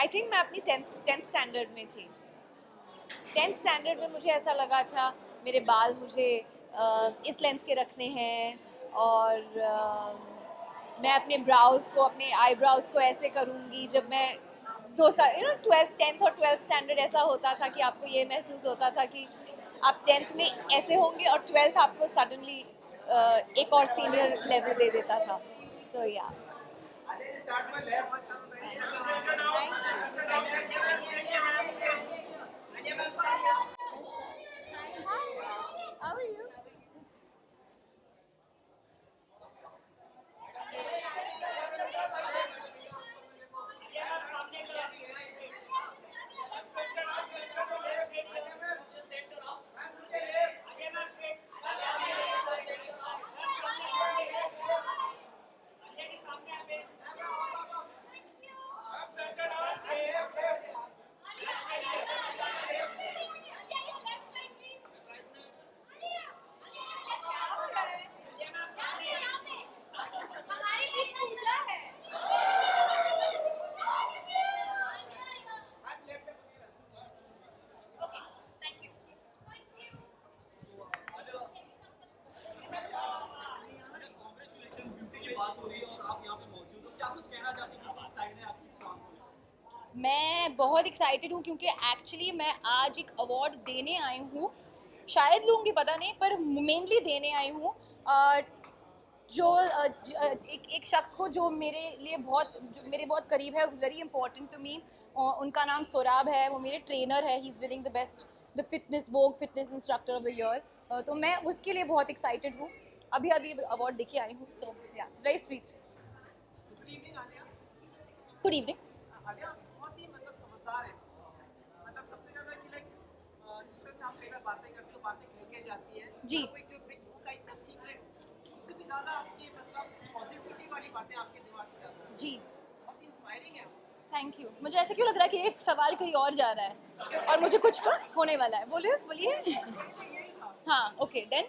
आई थिंक मैं अपनी टेंथ स्टैंडर्ड में थी. 10th स्टैंडर्ड में मुझे ऐसा लगा, अच्छा मेरे बाल मुझे इस लेंथ के रखने हैं, और मैं अपने ब्राउज को, अपने आईब्राउज को ऐसे करूँगी. जब मैं 2 साल 10th और 12th स्टैंडर्ड ऐसा होता था कि आपको ये महसूस होता था कि आप 10th में ऐसे होंगे और 12th आपको सडनली एक और सीनियर लेवल दे देता था. तो या How are you? मैं बहुत एक्साइटेड हूँ क्योंकि एक्चुअली मैं आज एक अवार्ड देने आई हूँ, शायद लूँगी पता नहीं, पर मेनली देने आई हूँ एक शख्स को जो मेरे लिए मेरे बहुत करीब है. Very important to me. उनका नाम सोराब है, वो मेरे ट्रेनर है. He is winning the Vogue fitness instructor of the year. तो मैं उसके लिए बहुत एक्साइटेड हूँ. अभी अवार्ड देके आई हूँ. सो या very sweet. Good evening. Alia बहुत ही मतलब समझदार है, मतलब सबसे ज्यादा कि लाइक जिस तरह से आप कई बार बातें करती हो, बातें कह के जाती है जी. कोई जो बिग बुक का इतना सीक्रेट, उससे भी ज्यादा आपकी मतलब पॉजिटिविटी वाली बातें आपके दिमाग से आती है. जी, बहुत इंस्पायरिंग है. Thank you. मुझे ऐसे क्यों लग रहा है कि एक सवाल कहीं और जा रहा है और मुझे कुछ होने वाला है. बोलिए. यही था. हाँ, okay then.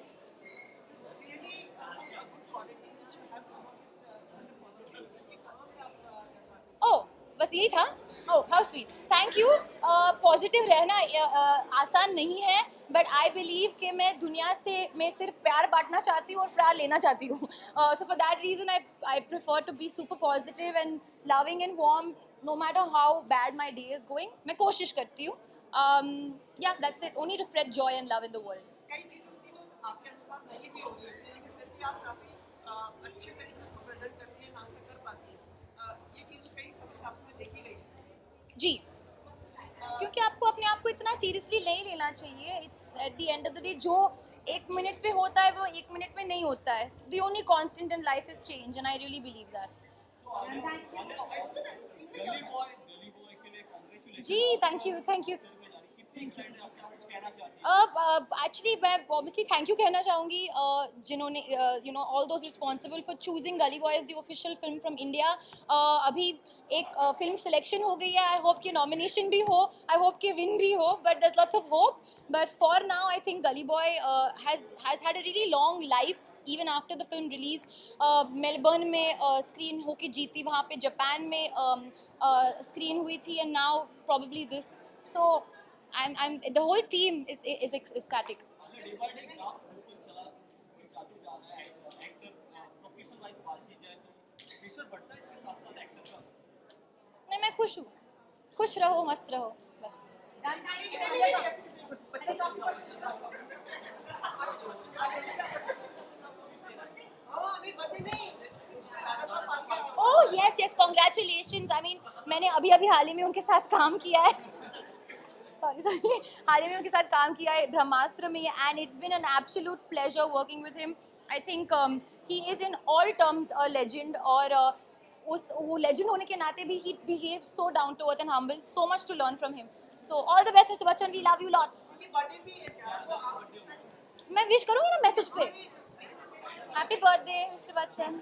It's really a good quality which you have come up with such a positive. ये कहाँ से आप करवाते हैं? ओह, बस यही था. Oh, how sweet. Thank you. Positive रहना आसान नहीं है, बट आई बिलीव कि मैं दुनिया में सिर्फ प्यार बांटना चाहती हूँ और प्यार लेना चाहती हूँ. So for that reason I prefer to be super positive and loving and warm, no matter how bad my day is going. मैं कोशिश करती हूँ. Yeah that's it. Only to spread joy and love in the world. कई चीज़ होती है जो आपके अनुसार नहीं भी हो रही होती है, लेकिन फिर भी आप काफ़ी अच्छे तरीके से उसको प्रेजेंट करती हैं, आंसर कर पाती हैं. ये चीज़ कई समय से आपको देखी गई है. जी, क्योंकि आपको अपने आप को इतना सीरियसली नहीं लेना चाहिए. It's at the end of the day जो 1 मिनट पे होता है वो 1 मिनट में नहीं होता है. The only constant in life is change and I really believe that. जी, थैंक यू. एक्चुअली मैं ऑब्वियसली थैंक यू कहना चाहूँगी जिन्होंने all those responsible for choosing Gully Boys the official film from India. अभी एक फिल्म सिलेक्शन हो गई है. आई होप कि नॉमिनेशन भी हो, आई होप कि विन भी हो, but there lots of hope. But for now I think Gully Boy has had a really long life even after the film release. Melbourne में स्क्रीन होके जीती, वहाँ पे जापान में स्क्रीन हुई थी, and now probably this. So I'm the whole team is ecstatic. नहीं, मैं खुश हूँ. खुश रहो, मस्त रहो, बस. Oh yes, congratulations. I mean, मैंने अभी हाल ही में उनके साथ काम किया है. सॉरी हाल ही में उनके साथ काम किया है ब्रह्मास्त्र में, and it's been an absolute pleasure working with him. I think he is in all terms a legend, और उस वो लेजेंड होने के नाते भी he behave so down to earth and humble. So much to learn from him. So all the best mister Bachchan, we love you lots. मैं wish करूँगी ना मैसेज पे. Happy birthday mister Bachchan.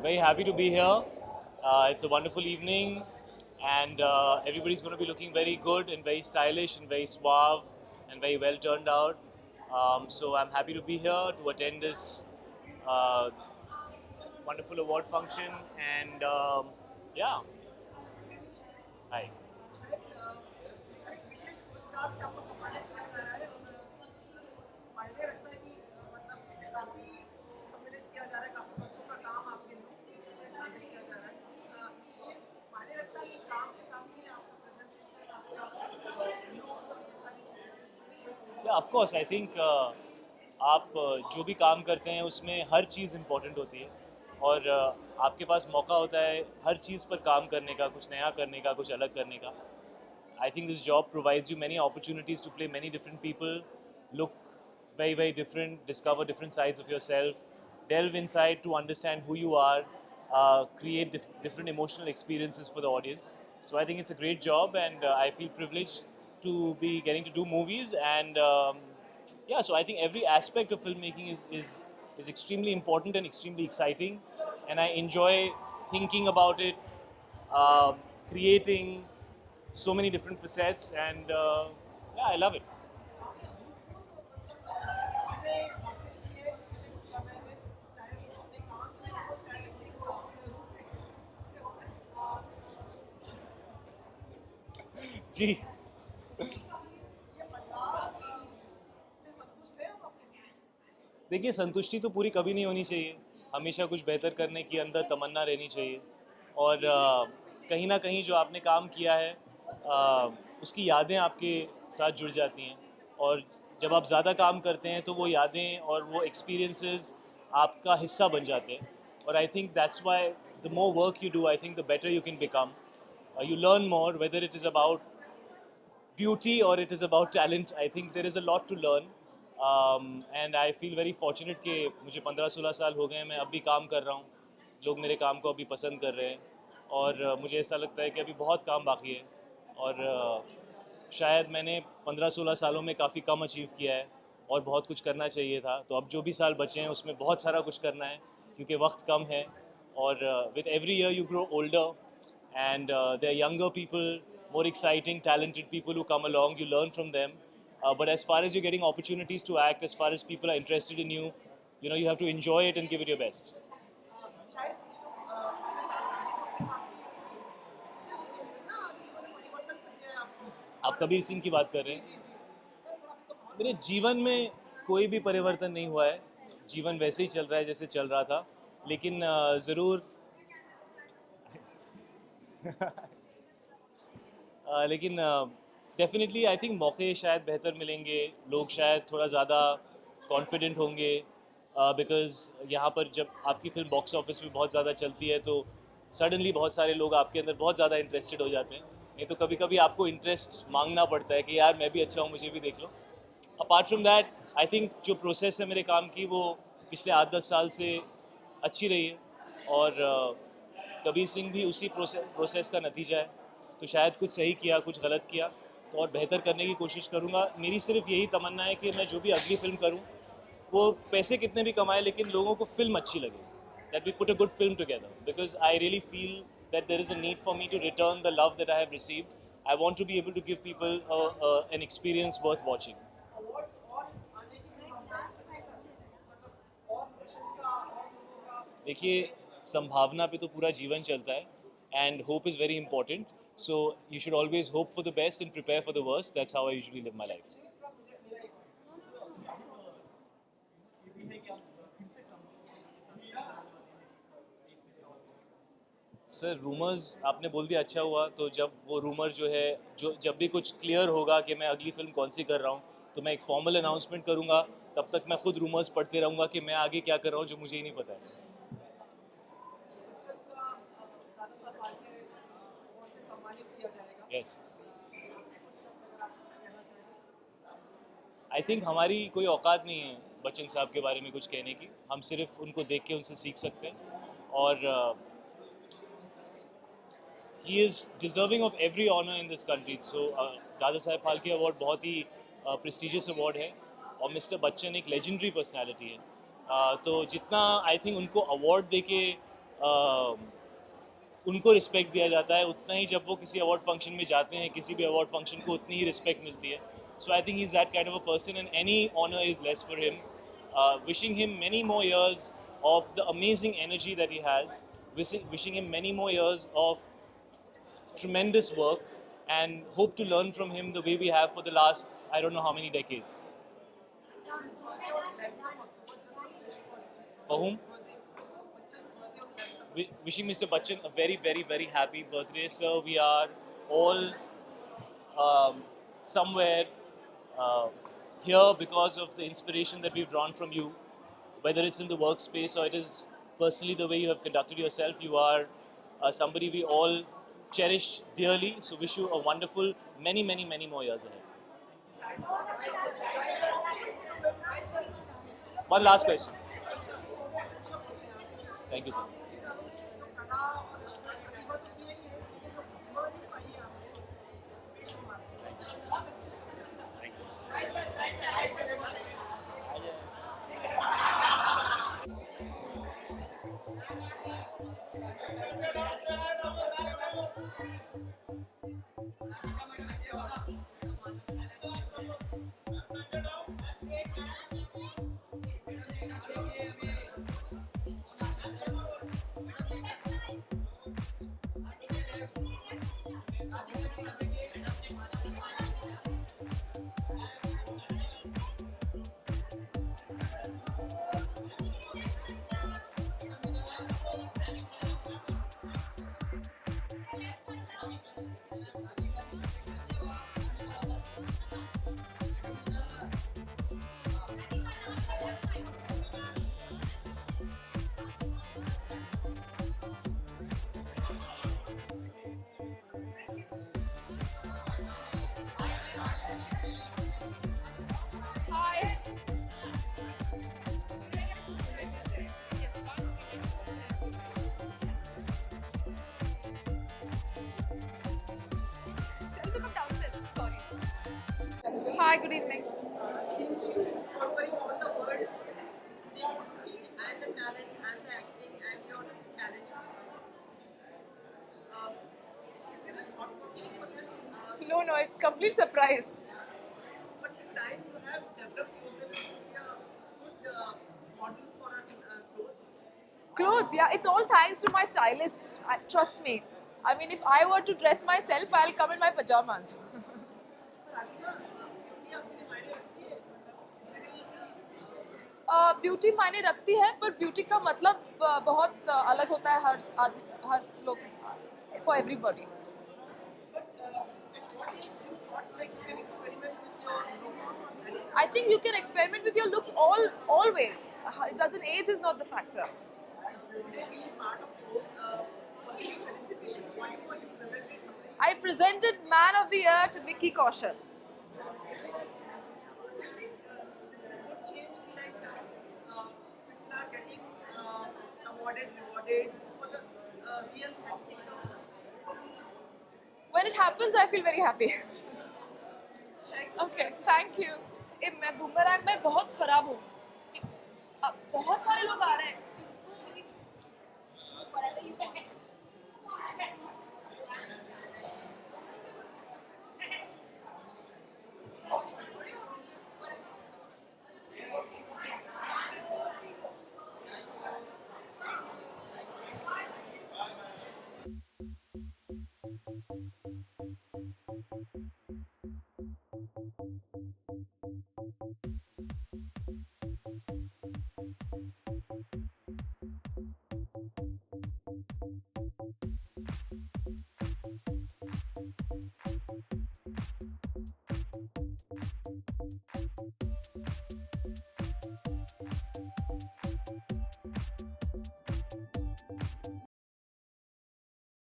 Very happy to be here. It's a wonderful evening, and everybody's going to be looking very good and very stylish and very suave and very well turned out. So I'm happy to be here to attend this wonderful award function, and yeah. Hi. Yeah, of course. I think आप जो भी काम करते हैं उसमें हर चीज़ important होती है, और आपके पास मौका होता है हर चीज़ पर काम करने का, कुछ नया करने का, कुछ अलग करने का. I think this job provides you many opportunities to play many different people, look very, very different, discover different sides of yourself, delve inside to understand who you are, create different emotional experiences for the audience. So I think it's a great job, and I feel privileged to be getting to do movies, and yeah, so I think every aspect of filmmaking is extremely important and extremely exciting, and I enjoy thinking about it, creating so many different facets, and yeah, I love it. जी. देखिए, संतुष्टि तो पूरी कभी नहीं होनी चाहिए. हमेशा कुछ बेहतर करने की अंदर तमन्ना रहनी चाहिए, और कहीं ना कहीं जो आपने काम किया है उसकी यादें आपके साथ जुड़ जाती हैं, और जब आप ज़्यादा काम करते हैं तो वो यादें और वो एक्सपीरियंसेस आपका हिस्सा बन जाते हैं. और I think that's why the more work you do, I think the better you can become. You learn more, whether it is about beauty or it is about talent. I think there is a lot to learn, and I feel very fortunate कि मुझे 15-16 साल हो गए हैं, मैं अब भी काम कर रहा हूँ, लोग मेरे काम को अभी पसंद कर रहे हैं, और मुझे ऐसा लगता है कि अभी बहुत काम बाकी है, और शायद मैंने 15-16 सालों में काफ़ी कम अचीव किया है और बहुत कुछ करना चाहिए था. तो अब जो भी साल बचे हैं उसमें बहुत सारा कुछ करना है, क्योंकि वक्त कम है, और with every year you grow older, and there are younger people, more exciting, talented people who come along. You learn from them. But as far as you're getting opportunities to act, as far as people are interested in you, you know, you have to enjoy it and give it your best. आप कबीर सिंह की बात कर रहे हैं. मेरे जीवन में कोई भी परिवर्तन नहीं हुआ है. जीवन वैसे ही चल रहा है जैसे चल रहा था, लेकिन ज़रूर लेकिन डेफिनेटली आई थिंक मौके शायद बेहतर मिलेंगे, लोग शायद थोड़ा ज़्यादा कॉन्फिडेंट होंगे, बिकॉज़ यहाँ पर जब आपकी फिल्म बॉक्स ऑफिस में बहुत ज़्यादा चलती है तो सडनली बहुत सारे लोग आपके अंदर बहुत ज़्यादा इंटरेस्टेड हो जाते हैं. नहीं तो कभी कभी आपको इंटरेस्ट मांगना पड़ता है कि यार मैं भी अच्छा हूँ, मुझे भी देख लो. Apart from that, I think जो प्रोसेस है मेरे काम की वो पिछले 8-10 साल से अच्छी रही है, और कबीर सिंह भी उसी प्रोसेस का नतीजा है। तो शायद कुछ सही किया, कुछ गलत किया, तो और बेहतर करने की कोशिश करूँगा। मेरी सिर्फ यही तमन्ना है कि मैं जो भी अगली फिल्म करूँ, वो पैसे कितने भी कमाए लेकिन लोगों को फिल्म अच्छी लगे, that we put a good film together, because I really feel that there is a need for me to return the love that I have received. I want to be able to give people an experience worth watching. Awards और आने की संभावना है, मतलब और प्रशंसा और लोगों का देखिए, संभावना पे तो पूरा जीवन चलता है, and hope is very important. So you should always hope for the best and prepare for the worst. That's how I usually live my life. Sir, rumours आपने बोल दिया, अच्छा हुआ। तो जब वो रूमर जो है, जो जब भी कुछ क्लियर होगा कि मैं अगली फिल्म कौन सी कर रहा हूँ, तो मैं एक फॉर्मल अनाउंसमेंट करूँगा। तब तक मैं खुद रूमर्स पढ़ते रहूँगा कि मैं आगे क्या कर रहा हूँ, जो मुझे ही नहीं पता है। बच्चन का दादा साहब फाल्के अवार्ड से सम्मानित किया जाएगा। यस, आई थिंक हमारी कोई औकात नहीं है बच्चन साहब के बारे में कुछ कहने की। हम सिर्फ उनको देख के उनसे सीख सकते हैं, और he is deserving of every honor in this country. So Dada Saheb Phalke award बहुत ही प्रेस्टिजियस अवार्ड है, और मिस्टर बच्चन एक लेजेंडरी पर्सनालिटी है। तो जितना आई थिंक उनको अवार्ड देके उनको रिस्पेक्ट दिया जाता है, उतना ही जब वो किसी अवार्ड फंक्शन में जाते हैं, किसी भी अवार्ड फंक्शन को उतनी ही रिस्पेक्ट मिलती है। So I think he is that kind of a person, and any honour is less for him. Wishing him many more years of the amazing energy that he has, wishing him many more years of tremendous work, and hope to learn from him the way we have for the last I don't know how many decades. For whom? Wishing Mr. Bachchan a very, very, very happy birthday, sir. We are all somewhere here because of the inspiration that we've drawn from you, whether it's in the workspace or it is personally the way you have conducted yourself. You are somebody we all cherish dearly. So wish you a wonderful many, many, many more years ahead. One last question. Thank you, sir. Thank you, sir. Thank you, sir. Hi, good evening. Seems to be conquering all the world, the and the talent and the acting and your talent. Is there a thought process for this? No, it's complete surprise. But the time you have developed yourself to be a good model for clothes. Clothes, yeah, it's all thanks to my stylist. Trust me. I mean, if I were to dress myself, I'll come in my pajamas. Beauty मायने रखती है, पर beauty का मतलब बहुत अलग होता है हर लोग, for everybody. I think you can experiment with your looks always. It doesn't, age is not the factor. I presented Man of the Year to Vicky Kaushal. This is a good change, like people are getting awarded, rewarded. when it happens, I feel very happy.